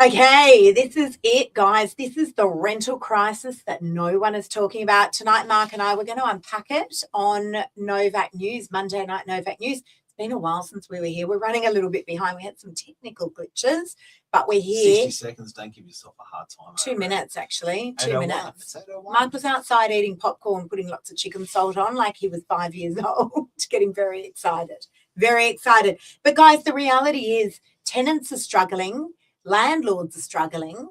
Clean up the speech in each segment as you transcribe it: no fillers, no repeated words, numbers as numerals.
Okay, this is it, guys. This is the rental crisis that no one is talking about. Tonight, Mark and I, we're going to unpack it on Novak News, Monday night Novak News. It's been a while since we were here. We're running a little bit behind. We had some technical glitches, but we're here. 60 seconds, don't give yourself a hard time. 2 minutes, actually. 2 8:01. minutes. It's 8:01. Mark was outside eating popcorn, putting lots of chicken salt on like he was 5 years old, getting very excited. Very excited. But, guys, the reality is tenants are struggling. Landlords are struggling,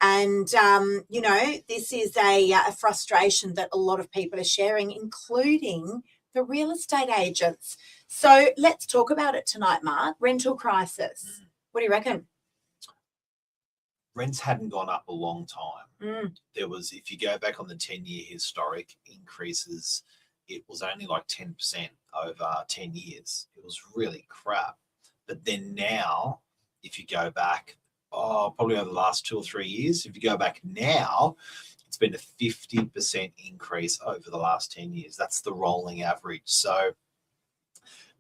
and this is a frustration that a lot of people are sharing, including the real estate agents. So let's talk about it tonight, Mark. Rental crisis. What do you reckon? Rents hadn't gone up a long time. Mm. There was, if you go back on the 10-year historic increases, it was only like 10% over 10 years. It was really crap. But then now, if you go back, probably over the last 2 or 3 years. If you go back now, it's been a 50% increase over the last 10 years. That's the rolling average. So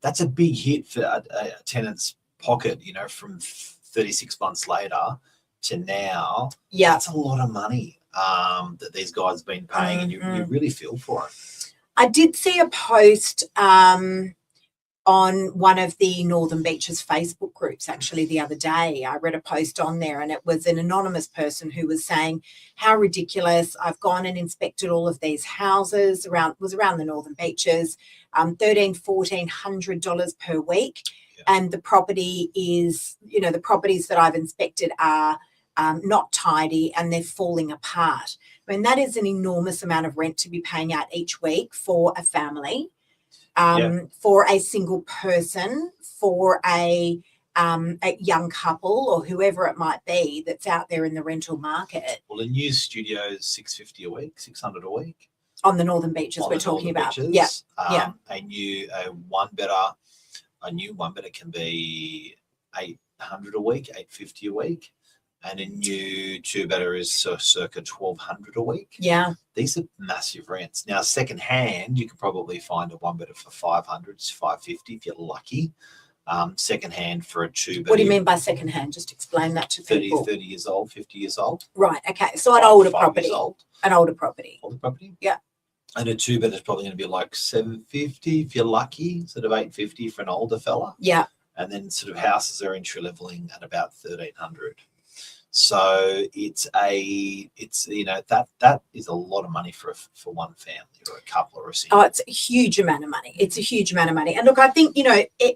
that's a big hit for a tenant's pocket, from 36 months later to now. Yeah. That's a lot of money that these guys have been paying, and you really feel for it. I did see a post on one of the Northern Beaches Facebook groups actually the other day. I read a post on there, and it was an anonymous person who was saying, how ridiculous. I've gone and inspected all of these houses around the Northern Beaches, $1,400 per week. Yeah. And the property is, the properties that I've inspected are not tidy and they're falling apart. I mean, that is an enormous amount of rent to be paying out each week for a family. For a single person, for a young couple, or whoever it might be that's out there in the rental market. Well, a new studio is $650 a week, $600 a week. On the Northern Beaches we're talking about. Yeah. A new one better can be $800 a week, $850 a week. And a new 2-better is circa $1,200 a week. Yeah. These are massive rents. Now, second-hand, you can probably find a 1-better for $500 to $550 if you're lucky. Second-hand for a 2-better. What do you mean by second-hand? Just explain that to people. 30 years old, 50 years old. Right, okay. So an older property. An older property. Older property? Yeah. And a 2-better is probably going to be like $750 if you're lucky, sort of $850 for an older fella. Yeah. And then sort of houses are entry-leveling at about $1,300. So that is a lot of money for one family or a couple or a single. Oh, it's a huge amount of money. It's a huge amount of money. And look, I think,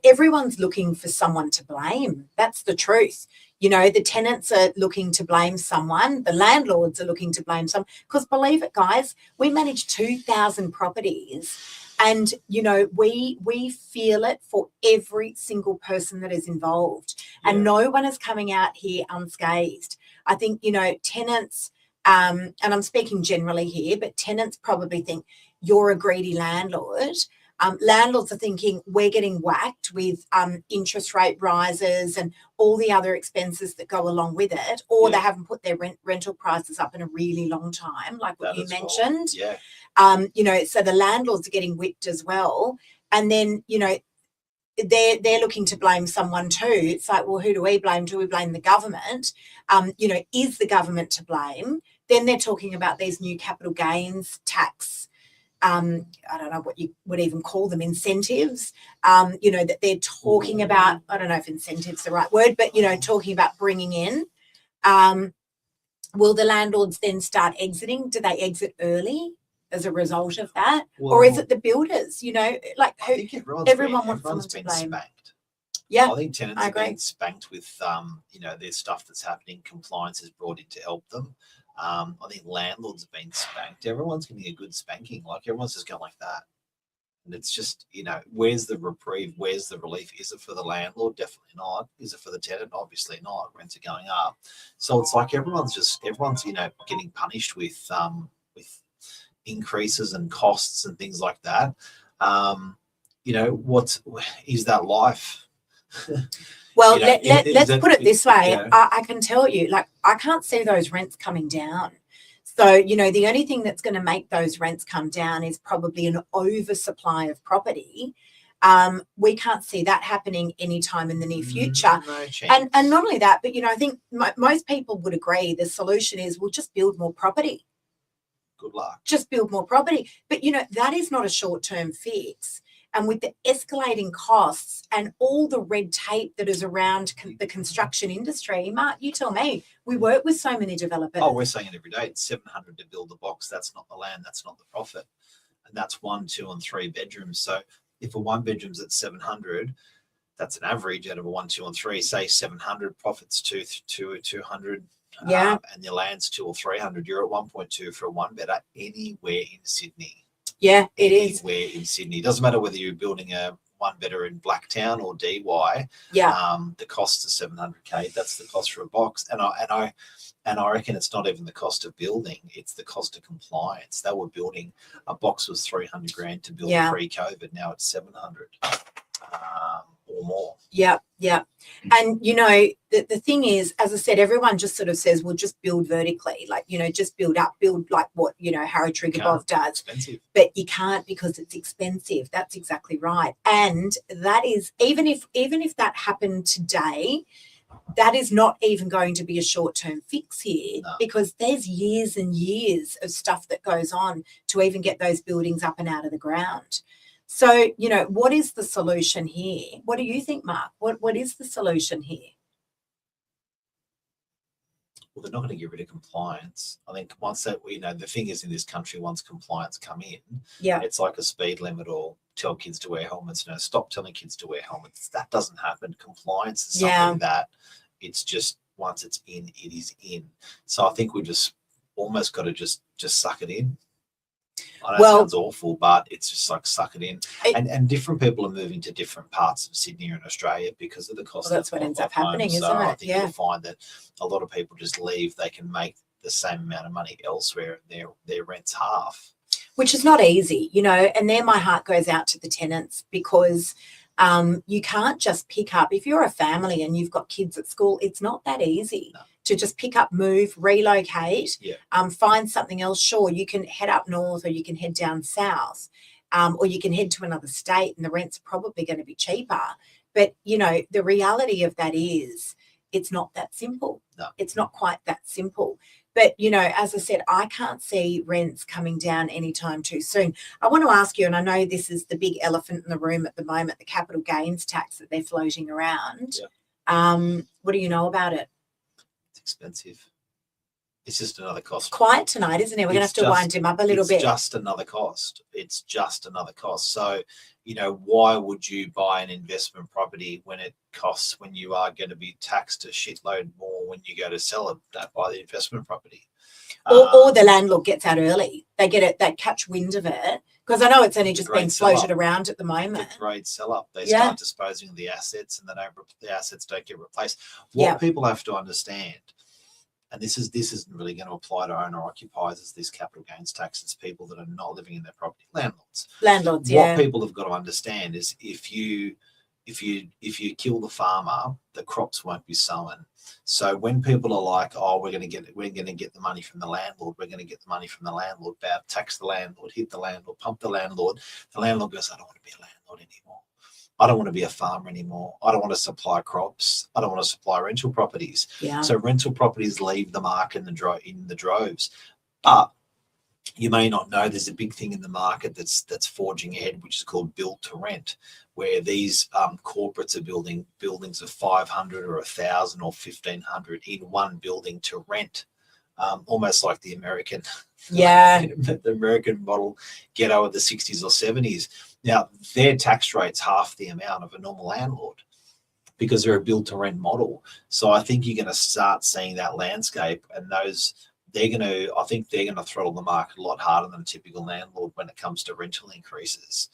everyone's looking for someone to blame. That's the truth. The tenants are looking to blame someone. The landlords are looking to blame someone. Because believe it, guys, we manage 2,000 properties. And, we feel it for every single person that is involved. Yeah. And no one is coming out here unscathed. I think, tenants, and I'm speaking generally here, but tenants probably think you're a greedy landlord. Landlords are thinking we're getting whacked with interest rate rises and all the other expenses that go along with it, or they haven't put their rental prices up in a really long time, like what you mentioned. Well. Yeah. So the landlords are getting whipped as well. And then, they're looking to blame someone too. It's like, well, who do we blame? Do we blame the government? Is the government to blame? Then they're talking about these new capital gains tax. I don't know what you would even call them, incentives, that they're talking about. I don't know if incentives the right word, but, talking about bringing in. Will the landlords then start exiting? Do they exit early as a result of that? Or is it the builders, I think everyone wants someone to blame. Spanked. Yeah, I think tenants have been spanked with, there's stuff that's happening. Compliance is brought in to help them. I think landlords have been spanked. Everyone's getting a good spanking. Like, everyone's just going like that. And it's just, where's the reprieve? Where's the relief? Is it for the landlord? Definitely not. Is it for the tenant? Obviously not. Rents are going up. So it's like everyone's getting punished with increases and costs and things like that. What is that life? Well, let's put it this way. I can tell you, I can't see those rents coming down. So, the only thing that's going to make those rents come down is probably an oversupply of property. We can't see that happening anytime in the near future. No chance. And not only that, but, I think most people would agree the solution is we'll just build more property. Good luck. Just build more property. But, that is not a short-term fix. And with the escalating costs and all the red tape that is around the construction industry, Mark, you tell me, we work with so many developers. Oh, we're saying it every day. It's $700 to build a box. That's not the land. That's not the profit. And that's 1, 2, and 3 bedrooms. So if a 1 bedroom's at 700, that's an average out of a 1, 2, and 3. Say 700, profits 200. Yeah. And your land's 200 or 300. You're at 1.2 for a 1-bedder anywhere in Sydney. Yeah, it is. Anywhere in Sydney. Doesn't matter whether you're building a 1-bedder in Blacktown or DY. Yeah. The cost is $700K. That's the cost for a box. And I reckon it's not even the cost of building; it's the cost of compliance. They were building a box was $300,000 to build pre-COVID. Now it's $700 or more. Yeah. And the thing is, as I said, everyone just sort of says, "Well, just build vertically, like just build like what Harry Triguboff does." Expensive. But you can't because it's expensive. That's exactly right. And that is even if that happened today, that is not even going to be a short-term fix here because there's years and years of stuff that goes on to even get those buildings up and out of the ground. So, what is the solution here? What do you think, Mark? What is the solution here? Well, they're not going to get rid of compliance. I think once that, the thing is in this country, once compliance come in, it's like a speed limit or tell kids to wear helmets. No, stop telling kids to wear helmets. That doesn't happen. Compliance is something that it's just once it's in, it is in. So I think we just almost got to just suck it in. I know it sounds awful, but it's just like suck it in. And different people are moving to different parts of Sydney and Australia because of the cost. Well, that's what ends up happening, isn't it? I think you'll find that a lot of people just leave. They can make the same amount of money elsewhere, and their rent's half. Which is not easy, and there my heart goes out to the tenants because you can't just pick up. If you're a family and you've got kids at school, it's not that easy. No. To just pick up, move, relocate, find something else. Sure, you can head up north or you can head down south or you can head to another state and the rent's probably going to be cheaper. But, the reality of that is it's not that simple. No. It's not quite that simple. But, as I said, I can't see rents coming down anytime too soon. I want to ask you, and I know this is the big elephant in the room at the moment, the capital gains tax that they're floating around. Yeah. What do you know about it? Expensive. It's just another cost. It's quiet tonight, isn't it? We're going to have to wind him up a little bit. It's just another cost. So, why would you buy an investment property when you are going to be taxed a shitload more when you go to sell it? Don't buy the investment property. Or the landlord gets out early. They catch wind of it. Because I know it's only just being floated around at the moment. The grade sell up. They start disposing of the assets, and the assets don't get replaced. What people have to understand, and this isn't really going to apply to owner occupiers as this capital gains tax. It's people that are not living in their property, landlords. What people have got to understand is if you kill the farmer, the crops won't be sown. So when people are like, "Oh, we're going to get the money from the landlord. We're going to get the money from the landlord. Tax the landlord, hit the landlord, pump the landlord." The landlord goes, "I don't want to be a landlord anymore. I don't want to be a farmer anymore. I don't want to supply crops. I don't want to supply rental properties." Yeah. So rental properties leave the market in the droves. But you may not know there's a big thing in the market that's forging ahead, which is called build to rent, where these corporates are building buildings of 500 or 1,000 or 1,500 in one building to rent, almost like the American, the American model ghetto of the 60s or 70s. Now their tax rate's half the amount of a normal landlord because they're a build to rent model. So I think you're going to start seeing that landscape, and I think they're going to throttle the market a lot harder than a typical landlord when it comes to rental increases.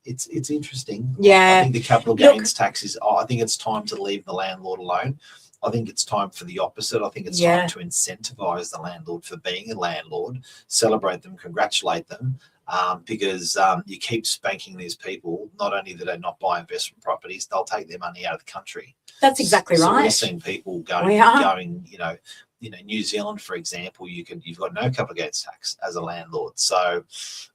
It's interesting. Yeah. I think the capital gains tax is, I think it's time to leave the landlord alone. I think it's time for the opposite. I think it's time to incentivize the landlord for being a landlord, celebrate them, congratulate them, because you keep spanking these people. Not only do they not buy investment properties, they'll take their money out of the country. That's exactly right. We're seeing people going, New Zealand, for example, you've got no capital gains tax as a landlord. So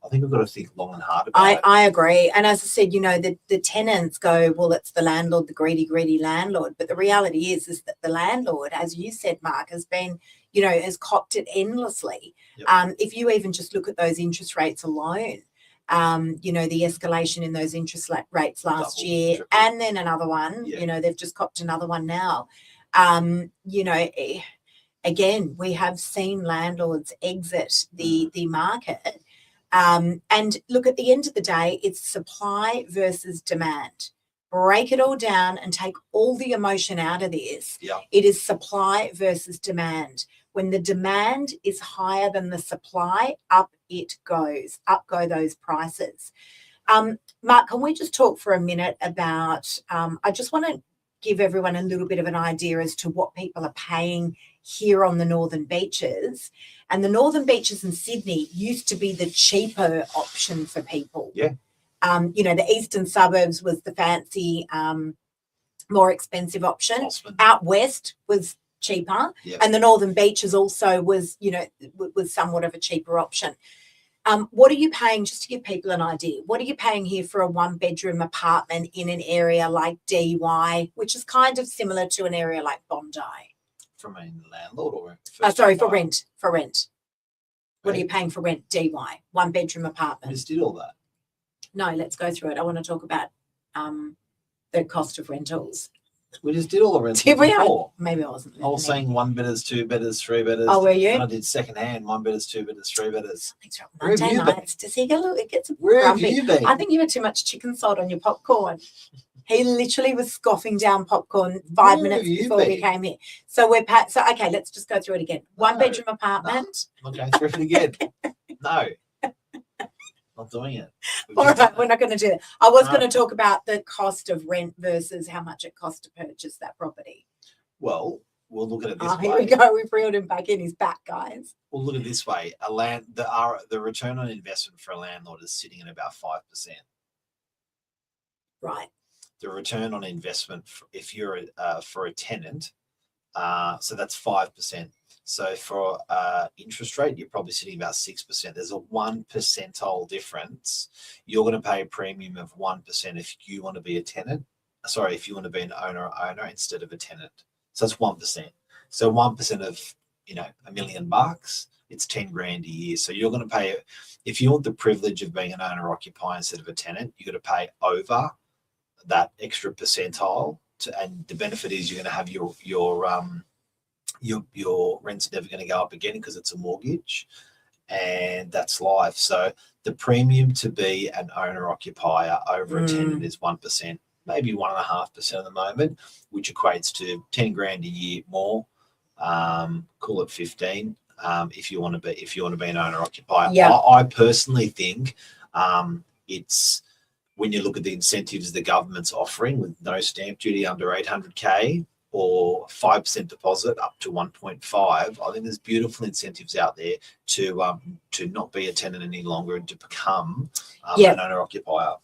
I think we've got to think long and hard about it. I agree. And as I said, the tenants go, well, it's the landlord, the greedy landlord. But the reality is that the landlord, as you said, Mark, has been, has copped it endlessly. Yep. If you even just look at those interest rates alone, the escalation in those interest rates last Double, year, triple. and then another one, Yeah. they've just copped another one now. Again, we have seen landlords exit the market. And look, at the end of the day, it's supply versus demand. Break it all down and take all the emotion out of this. Yeah. It is supply versus demand. When the demand is higher than the supply, up it goes. Up go those prices. Mark, can we just talk for a minute about, I just want to give everyone a little bit of an idea as to what people are paying here on the Northern Beaches. And the Northern Beaches in Sydney used to be the cheaper option for people. Yeah. The eastern suburbs was the fancy, more expensive option. Osman. Out west was cheaper. Yep. And the Northern Beaches also was, was somewhat of a cheaper option. What are you paying, just to give people an idea, what are you paying here for a one-bedroom apartment in an area like DY, which is kind of similar to an area like Bondi? From a landlord or for rent. What are you paying for rent, DY? One-bedroom apartment. We just did all that. No, let's go through it. I want to talk about the cost of rentals. We just did all the rentals Did we? before. Maybe I wasn't. I was saying 1 bedders, 2 bedders, 3 bedders. Oh, were you? And I did second hand, 1 bedders, 2 bedders, 3 bedders. Something's wrong. Where have Monday you been? nights. Does he get it gets Where grumpy? have you been? I think you had too much chicken salt on your popcorn. He literally was scoffing down popcorn 5 minutes before we came here. So we're okay, let's just go through it again. One-bedroom apartment. I'm not going through it again. No. Not doing it. All right, we're not going to do that. I was going to talk about the cost of rent versus how much it costs to purchase that property. Well, we'll look at it this way. Here we go. We've reeled him back in. He's back, guys. We'll look at it this way. The return on investment for a landlord is sitting at about 5%. Right. The return on investment if you're for a tenant, so that's 5%. So for interest rate, you're probably sitting about 6%. There's a 1 percentile difference. You're going to pay a premium of 1% if you want to be a tenant. Sorry, if you want to be an owner instead of a tenant. So that's 1%. So 1% of $1 million, it's 10 grand a year. So you're going to pay, if you want the privilege of being an owner occupier instead of a tenant, you're going to pay over that extra percentile. And the benefit is you're going to have your rent's never going to go up again because it's a mortgage, and that's life. So the premium to be an owner occupier over a tenant is 1%, maybe 1.5% at the moment, which equates to 10 grand a year more. Call it 15 if you want to be an owner occupier. Yeah. I personally think it's, when you look at the incentives the government's offering with no stamp duty under 800K or 5% deposit up to 1.5, I think there's beautiful incentives out there to not be a tenant any longer and to become an owner occupier.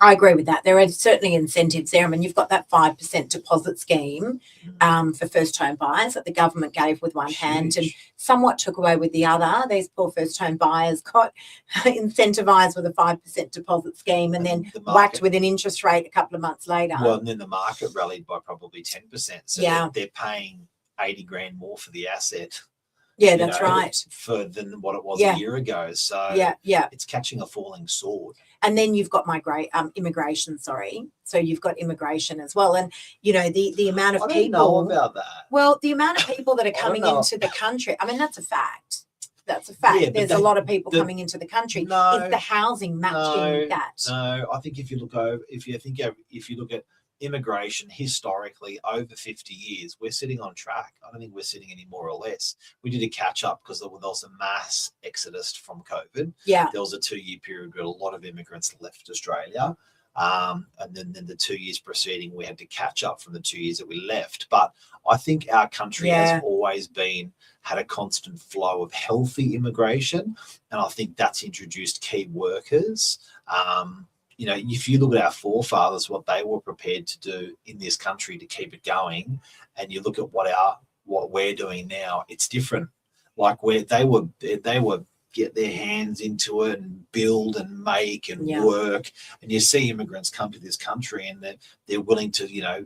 I agree with that. There are certainly incentives there. I mean, you've got that 5% deposit scheme for first home buyers that the government gave with one hand and somewhat took away with the other. These poor first home buyers got incentivised with a 5% deposit scheme and then whacked with an interest rate a couple of months later. Well, and then the market rallied by probably 10%. So they're paying 80 grand more for the asset. Yeah, that's right. Than what it was a year ago. So it's catching a falling sword. And then you've got immigration, sorry. So you've got immigration as well. And, the amount of people. I don't know about that. Well, the amount of people that are coming into the country, I mean, that's a fact. That's a fact. Yeah, there's a lot of people coming into the country. No, is the housing matching that? No, I think if you look at immigration historically over 50 years, we're sitting on track. I don't think we're sitting any more or less. We did a catch up because there was a mass exodus from COVID. Yeah. There was a 2-year period where a lot of immigrants left Australia. And then the 2 years preceding, we had to catch up from the 2 years that we left. But I think our country has always had a constant flow of healthy immigration. And I think that's introduced key workers. If you look at our forefathers, what they were prepared to do in this country to keep it going, and you look at what our what we're doing now, it's different. Like where they were get their hands into it and build and make and work. And you see immigrants come to this country and they're willing to, I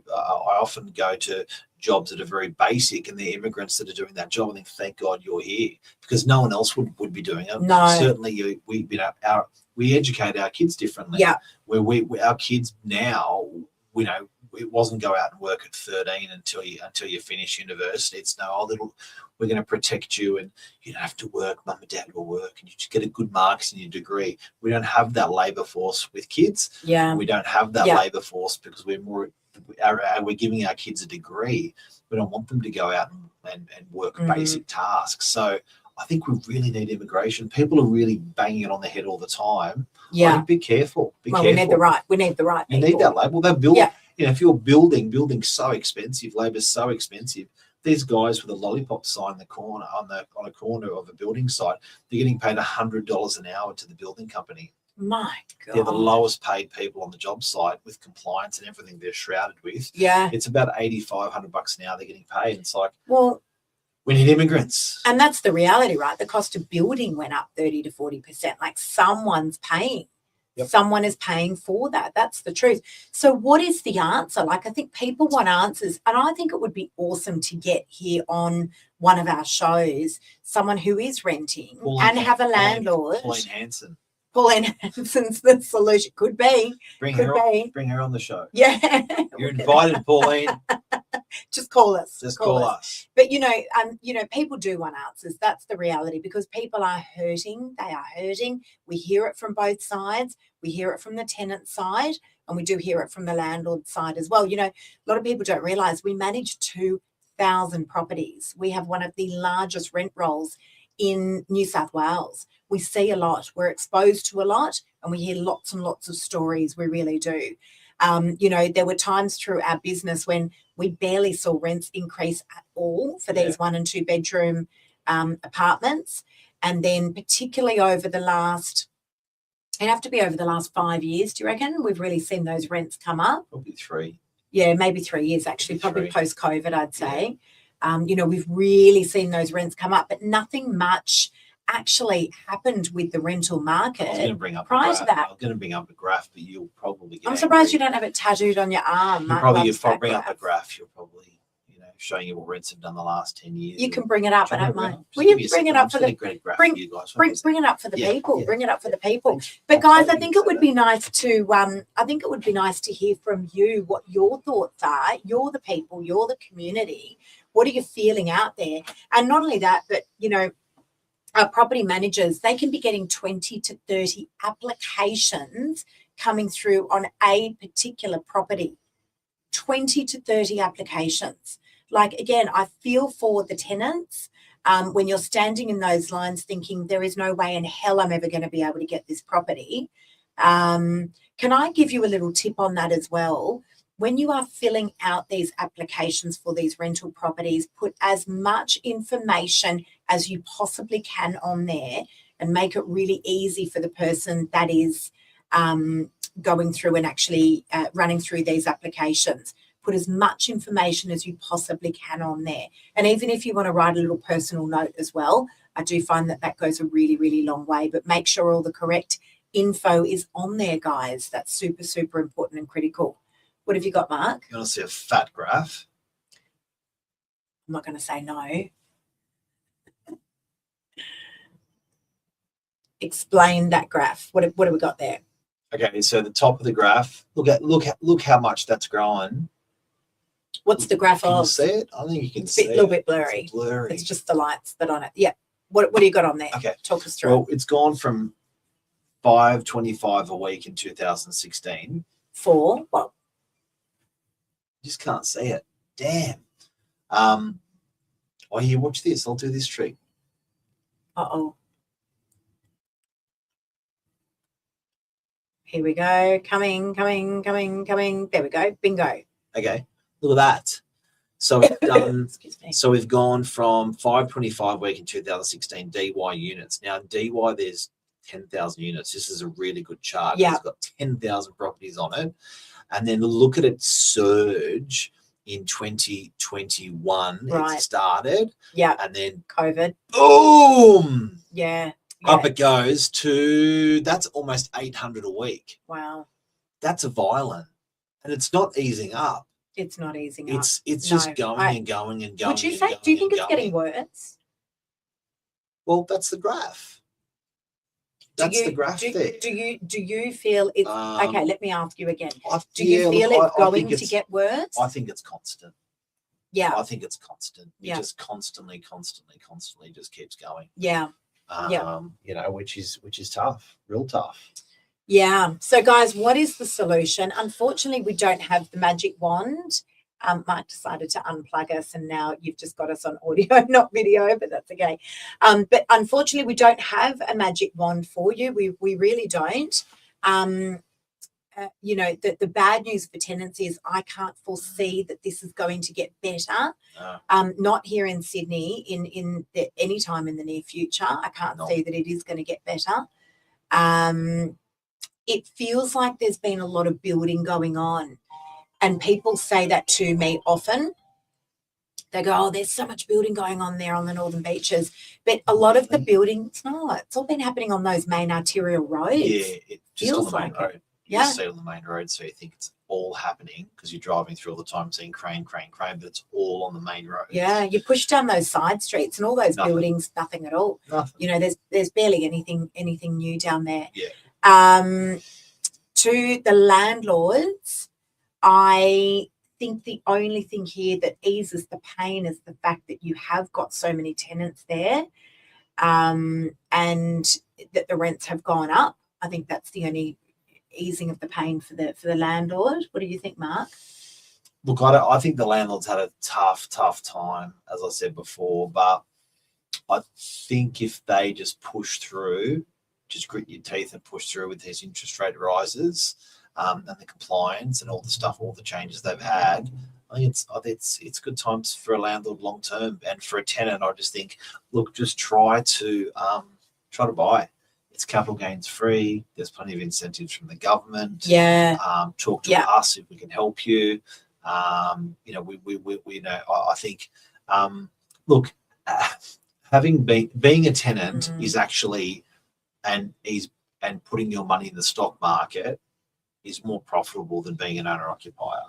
often go to jobs that are very basic and they're immigrants that are doing that job. And think, thank God you're here, because no one else would be doing it. No. Certainly we educate our kids differently. Yeah. Where our kids now, it wasn't go out and work at 13 until you finish university. It's no, we're going to protect you and you don't have to work. Mum and dad will work and you just get a good marks in your degree. We don't have that labor force with kids. Yeah. We don't have that labor force because we're giving our kids a degree. We don't want them to go out and work basic tasks. So I think we really need immigration. People are really banging it on the head all the time. Yeah. Be careful. Careful. We need the right people. You need that labor. They're building. If you're building's so expensive, labor's so expensive. These guys with a lollipop sign in the corner on a corner of a building site, they're getting paid $100 an hour to the building company. My God. They're the lowest paid people on the job site with compliance and everything they're shrouded with. Yeah. It's about $8,500 an hour they're getting paid. It's like, well, we need immigrants. And that's the reality, right? The cost of building went up 30 to 40%. Like someone's paying. Yep. Someone is paying for that. That's the truth. So what is the answer? Like, I think people want answers. And I think it would be awesome to get here on one of our shows, someone who is renting and have a landlord. Pauline Hanson. Pauline Hanson's the solution. Could be. Bring her on the show. Yeah. You're invited, Pauline. Just call us. Just call us. But, people do want answers. That's the reality, because people are hurting. They are hurting. We hear it from both sides. We hear it from the tenant side, and we do hear it from the landlord side as well. A lot of people don't realise we manage 2,000 properties. We have one of the largest rent rolls in New South Wales. We see a lot. We're exposed to a lot, and we hear lots and lots of stories. We really do. There were times through our business when we barely saw rents increase at all for these 1 and 2 bedroom apartments. And then particularly over the last 5 years, do you reckon we've really seen those rents come up? Probably 3. Yeah, maybe 3 years actually, probably post-COVID, I'd say. We've really seen those rents come up, but nothing much actually happened with the rental market prior to that. I was going to bring up a graph, but you'll probably get I'm surprised you don't have it tattooed on your arm. If I bring up a graph, you'll probably, showing you what rents have done the last 10 years. You can bring it up. I don't mind. Will you bring it up for the bring it up for the people? Bring it up for the people. But guys, I think it would be nice to hear from you what your thoughts are. You're the people. You're the community. What are you feeling out there? And not only that, but our property managers, they can be getting 20 to 30 applications coming through on a particular property. 20 to 30 applications. Like, again, I feel for the tenants when you're standing in those lines thinking there is no way in hell I'm ever going to be able to get this property. Can I give you a little tip on that as well? When you are filling out these applications for these rental properties, put as much information as you possibly can on there and make it really easy for the person that is going through and actually running through these applications. Put as much information as you possibly can on there. And even if you want to write a little personal note as well, I do find that goes a really, really long way. But make sure all the correct info is on there, guys. That's super, super important and critical. What have you got, Mark? You want to see a fat graph? I'm not going to say no. Explain that graph. What have we got there? Okay, so the top of the graph. Look how much that's growing. What's the graph Can of? you see it? I think you can see it. It's a little bit blurry. It's blurry. It's just the lights that on it. Yeah. What do you got on there? Okay. Talk us through. Well, it's gone from $5.25 a week in 2016. For what? Just can't see it. Damn. Here, watch this. I'll do this trick. Uh-oh. Here we go. Coming. There we go. Bingo. Okay. Look at that. So it's done. Excuse me. So we've gone from $5.25 a week in 2016 DY units. Now in DY there's 10,000 units. This is a really good chart. Yeah. It's got 10,000 properties on it. And then look at it surge in 2021 Right. it started, Yeah. and then COVID. boom, Yeah. up it goes to that's almost 800 a week. Wow. That's a violent, and it's not easing up. It's not easing up. It's No, just going and going and going. Would you and say? going Do you think and it's getting going. worse? Well, that's the graph. That's the graph there. Do you feel it's okay? Let me ask you again. Do you feel it's going to get worse? I think it's constant. Yeah. I think it's constant. It Yeah. just constantly just keeps going. Yeah. You know, which is tough, real tough. Yeah. So, guys, what is the solution? Unfortunately, we don't have the magic wand. Mike decided to unplug us, and now you've just got us on audio, not video, but that's okay. But unfortunately, we don't have a magic wand for you. We really don't. You know, the bad news for tenants is I can't foresee that this is going to get better. Not here in Sydney any time in the near future. I can't see that it is going to get better. It feels like there's been a lot of building going on, and people say that to me often. They go, oh, there's so much building going on there on the northern beaches. But a lot of the building, it's not. It's all been happening on those main arterial roads. Yeah, it just feels on the main like road. it. You Yeah. just see it on the main road, so you think it's all happening because you're driving through all the time seeing crane, but it's all on the main road. Yeah, you push down those side streets and all those Nothing. buildings, nothing at all. Nothing. You know, there's barely anything new down there. Yeah. To the landlords, I think the only thing here that eases the pain is the fact that you have got so many tenants there, and that the rents have gone up. I think that's the only easing of the pain for the landlord. What do you think, Mark? Look, I think the landlords had a tough time, as I said before, but I think if they just push through, just grit your teeth and push through with these interest rate rises, and the compliance and all the stuff, all the changes they've had, I think it's good times for a landlord long term, and for a tenant, I just think, look, just try to buy. It's capital gains free. There's plenty of incentives from the government. Yeah. Talk to us if we can help you. You know, we know. I think, look, having being a tenant is actually, and putting your money in the stock market is more profitable than being an owner occupier.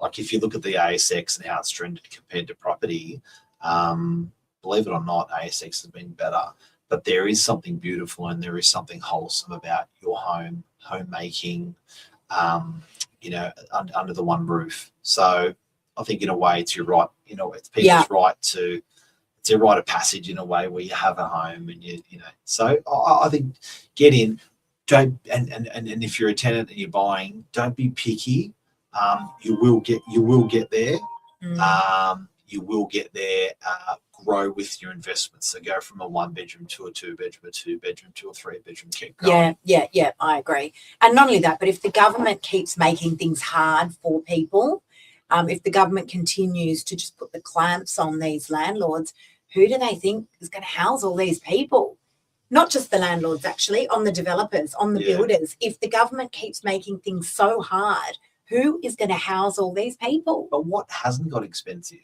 Like if you look at the ASX and how it's trended compared to property, believe it or not, ASX has been better. But there is something beautiful and there is something wholesome about your homemaking, you know, under the one roof. So I think in a way it's your right, you know, it's people's right to, it's a rite of passage in a way where you have a home and you know. So I think get in, don't, and if you're a tenant and you're buying, don't be picky. You will get there. You will get there. Grow with your investments. So go from a 1 bedroom to a 2 bedroom, a 2 bedroom to a 3 bedroom. Keep going. Yeah. I agree. And not only that, but if the government keeps making things hard for people, if the government continues to just put the clamps on these landlords, who do they think is going to house all these people? Not just the landlords, actually, on the developers, on the builders. If the government keeps making things so hard, who is going to house all these people? But what hasn't got expensive?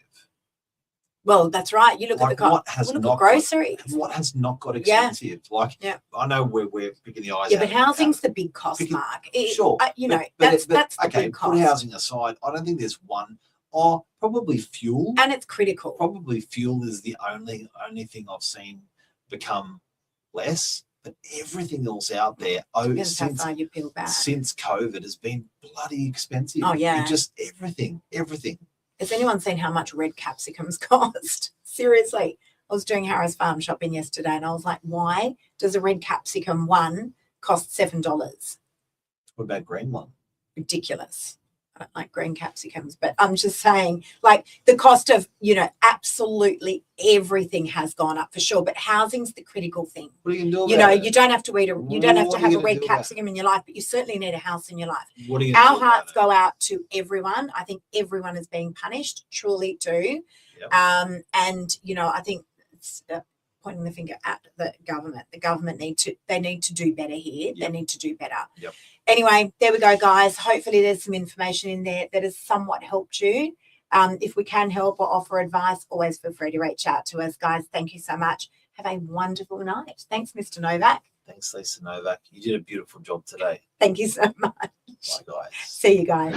Well, that's right. You look at the look at groceries. What has not got expensive? I know we're picking the eyes out. Yeah, but housing's the big cost, Mark. Sure. You know, that's the big cost. Put housing aside. I don't think there's one. Or probably fuel. And it's critical. Probably fuel is the only thing I've seen become less. But everything else out there, since COVID, has been bloody expensive. Oh, yeah. Just everything. Has anyone seen how much red capsicums cost? Seriously. I was doing Harris Farm shopping yesterday and I was like, why does a red capsicum one cost $7? What about green one? Ridiculous. I don't like green capsicums, but I'm just saying, like, the cost of, you know, absolutely everything has gone up for sure. But housing's the critical thing. What are you going to do about You know, it? you don't have to have a red capsicum in your life, but you certainly need a house in your life. What are you Our hearts go out to everyone. I think everyone is being punished, truly do. Yep. And, you know, I think it's pointing the finger at the government. The government need to do better here. Yep. They need to do better. Yep. Anyway, there we go, guys. Hopefully there's some information in there that has somewhat helped you. If we can help or offer advice, always feel free to reach out to us, guys. Thank you so much. Have a wonderful night. Thanks, Mr. Novak. Thanks, Lisa Novak. You did a beautiful job today. Thank you so much. Bye, guys. See you guys.